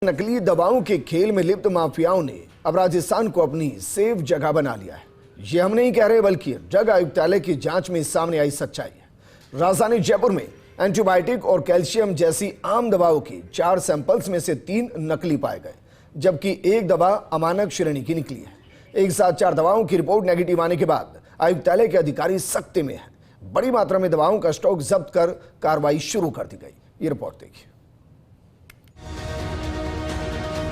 नकली दवाओं के खेल में लिप्त माफियाओं ने अब राजस्थान को अपनी सेफ जगह बना लिया है। ये हम नहीं कह रहे, बल्कि ड्रग आयुक्तालय की जांच में सामने आई सच्चाई है। राजधानी जयपुर में एंटीबायोटिक और कैल्शियम जैसी आम दवाओं की 4 सैंपल्स में से 3 नकली पाए गए, जबकि एक दवा अमानक श्रेणी की निकली है। एक साथ 4 दवाओं की रिपोर्ट नेगेटिव आने के बाद आयुक्तालय के अधिकारी सख्ती में हैं। बड़ी मात्रा में दवाओं का स्टॉक जब्त कर कार्रवाई शुरू कर दी गई। ये रिपोर्ट देखिए।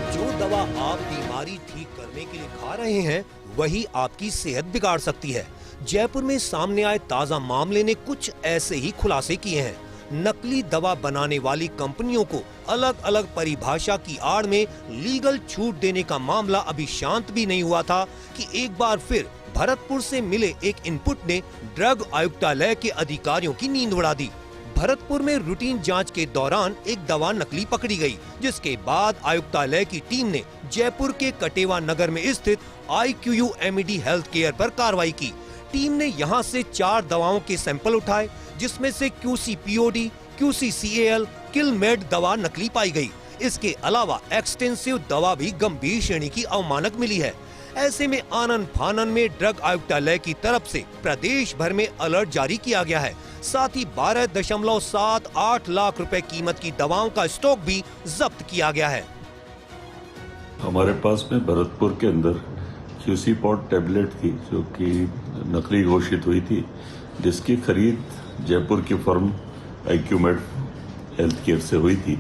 जो दवा आप बीमारी ठीक करने के लिए खा रहे हैं, वही आपकी सेहत बिगाड़ सकती है। जयपुर में सामने आए ताजा मामले ने कुछ ऐसे ही खुलासे किए हैं। नकली दवा बनाने वाली कंपनियों को अलग अलग परिभाषा की आड़ में लीगल छूट देने का मामला अभी शांत भी नहीं हुआ था कि एक बार फिर भरतपुर से मिले एक इनपुट ने ड्रग आयुक्तालय के अधिकारियों की नींद उड़ा दी। भरतपुर में रूटीन जांच के दौरान एक दवा नकली पकड़ी गई, जिसके बाद आयुक्तालय की टीम ने जयपुर के कटेवा नगर में स्थित IQU-MED हेल्थ केयर पर कार्रवाई की। टीम ने यहां से 4 दवाओं के सैंपल उठाए, जिसमें से QC-POD, QC-CAL, किलमेड दवा नकली पाई गई। इसके अलावा एक्सटेंसिव दवा भी गंभीर श्रेणी की अवमानक मिली है। ऐसे में आनन फानन में ड्रग आयुक्तालय की तरफ से प्रदेश भर में अलर्ट जारी किया गया है। साथ ही 12.78 लाख रुपए कीमत की दवाओं का स्टॉक भी जब्त किया गया है। हमारे पास में भरतपुर के अंदर QC-POD टेबलेट थी, जो कि नकली घोषित हुई थी, जिसकी खरीद जयपुर की फर्म IQU-MED हेल्थ केयर से हुई थी।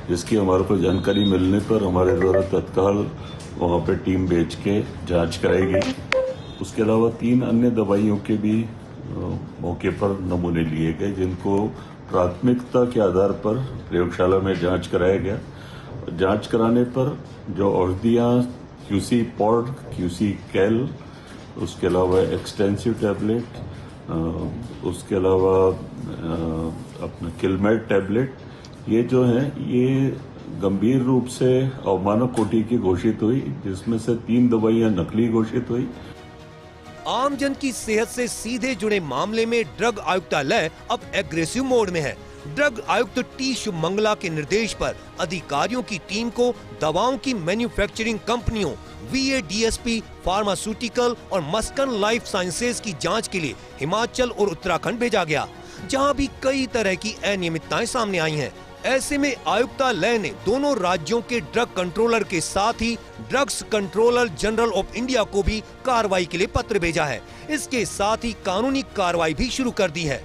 जिसकी हमारे को जानकारी मिलने पर हमारे द्वारा तत्काल वहाँ पे टीम भेज के जांच कराई गई। उसके अलावा 3 अन्य दवाइयों के भी मौके पर नमूने लिए गए, जिनको प्राथमिकता के आधार पर प्रयोगशाला में जांच कराया गया। जांच कराने पर जो औषधियाँ QC-POD, QC-CAL, उसके अलावा एक्सटेंसिव टैबलेट, उसके अलावा अपना किलमेड टैबलेट, ये जो है ये गंभीर रूप से अवमानक कोटि की घोषित हुई, जिसमें से 3 दवाइयां नकली घोषित हुई। आम जन की सेहत से सीधे जुड़े मामले में ड्रग आयुक्तालय अब एग्रेसिव मोड में है। ड्रग आयुक्त टी शुभमंगला के निर्देश पर अधिकारियों की टीम को दवाओं की मैन्युफैक्चरिंग कंपनियों VADSP, फार्मास्यूटिकल और मस्कन लाइफ साइंसेज की जांच के लिए हिमाचल और उत्तराखंड भेजा गया, जहां भी कई तरह की अनियमितताएं सामने आई हैं। ऐसे में आयुक्तालय ने दोनों राज्यों के ड्रग कंट्रोलर के साथ ही drugs controller general of India को भी कार्रवाई के लिए पत्र भेजा है। इसके साथ ही कानूनी कार्रवाई भी शुरू कर दी है।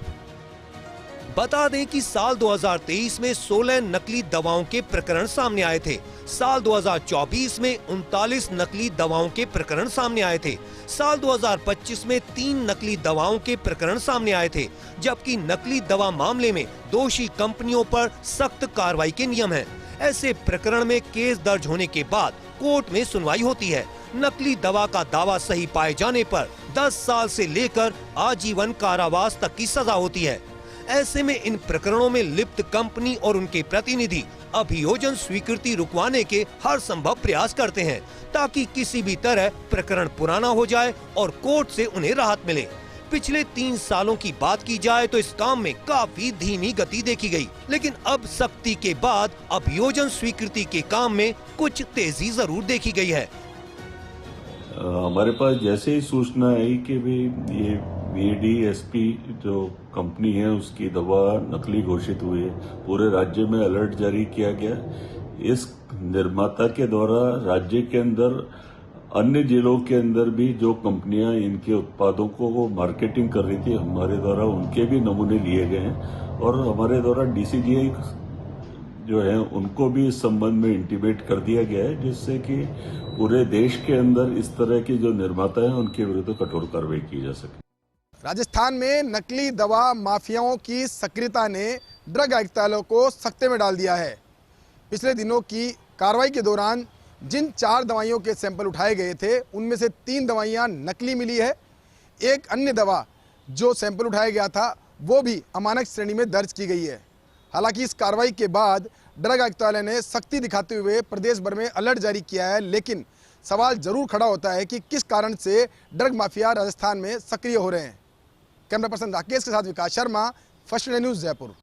बता दें कि साल 2023 में 16 नकली दवाओं के प्रकरण सामने आए थे। साल 2024 में 39 नकली दवाओं के प्रकरण सामने आए थे। साल 2025 में 3 नकली दवाओं के प्रकरण सामने आए थे, जबकि नकली दवा मामले में दोषी कंपनियों पर सख्त कार्रवाई के नियम हैं। ऐसे प्रकरण में केस दर्ज होने के बाद कोर्ट में सुनवाई होती है। नकली दवा का दावा सही पाए जाने पर 10 साल से लेकर आजीवन कारावास तक की सजा होती है। ऐसे में इन प्रकरणों में लिप्त कंपनी और उनके प्रतिनिधि अभियोजन स्वीकृति रुकवाने के हर संभव प्रयास करते हैं, ताकि किसी भी तरह प्रकरण पुराना हो जाए और कोर्ट से उन्हें राहत मिले। पिछले 3 सालों की बात की जाए तो इस काम में काफी धीमी गति देखी गई, लेकिन अब सख्ती के बाद अभियोजन स्वीकृति के काम में कुछ तेजी जरूर देखी गई है। हमारे पास जैसे ही सूचना आई कि भी ये VADSP जो कंपनी है, उसकी दवा नकली घोषित हुई है, पूरे राज्य में अलर्ट जारी किया गया। इस निर्माता के द्वारा राज्य के अंदर अन्य जिलों के अंदर भी जो कंपनियां इनके उत्पादों को मार्केटिंग कर रही थी, हमारे द्वारा उनके भी नमूने लिए गए हैं और हमारे द्वारा DCGI जो है उनको भी इस संबंध में इंटीमेट कर दिया गया है, जिससे कि पूरे देश के अंदर इस तरह के जो निर्माता हैं उनके विरुद्ध कठोर कार्रवाई की जा सके। राजस्थान में नकली दवा माफियाओं की सक्रियता ने ड्रग आयुक्तालय को सख्ते में डाल दिया है। पिछले दिनों की कार्रवाई के दौरान जिन 4 दवाइयों के सैंपल उठाए गए थे, उनमें से 3 दवाइयां नकली मिली है। एक अन्य दवा जो सैंपल उठाया गया था, वो भी अमानक श्रेणी में दर्ज की गई है। हालांकि इस कार्रवाई के बाद ड्रग आयुक्तालय ने सख्ती दिखाते हुए प्रदेश भर में अलर्ट जारी किया है, लेकिन सवाल जरूर खड़ा होता है कि किस कारण से ड्रग माफिया राजस्थान में सक्रिय हो रहे हैं। कैमरा पर्सन राकेश के साथ विकास शर्मा, फर्स्ट न्यूज़ जयपुर।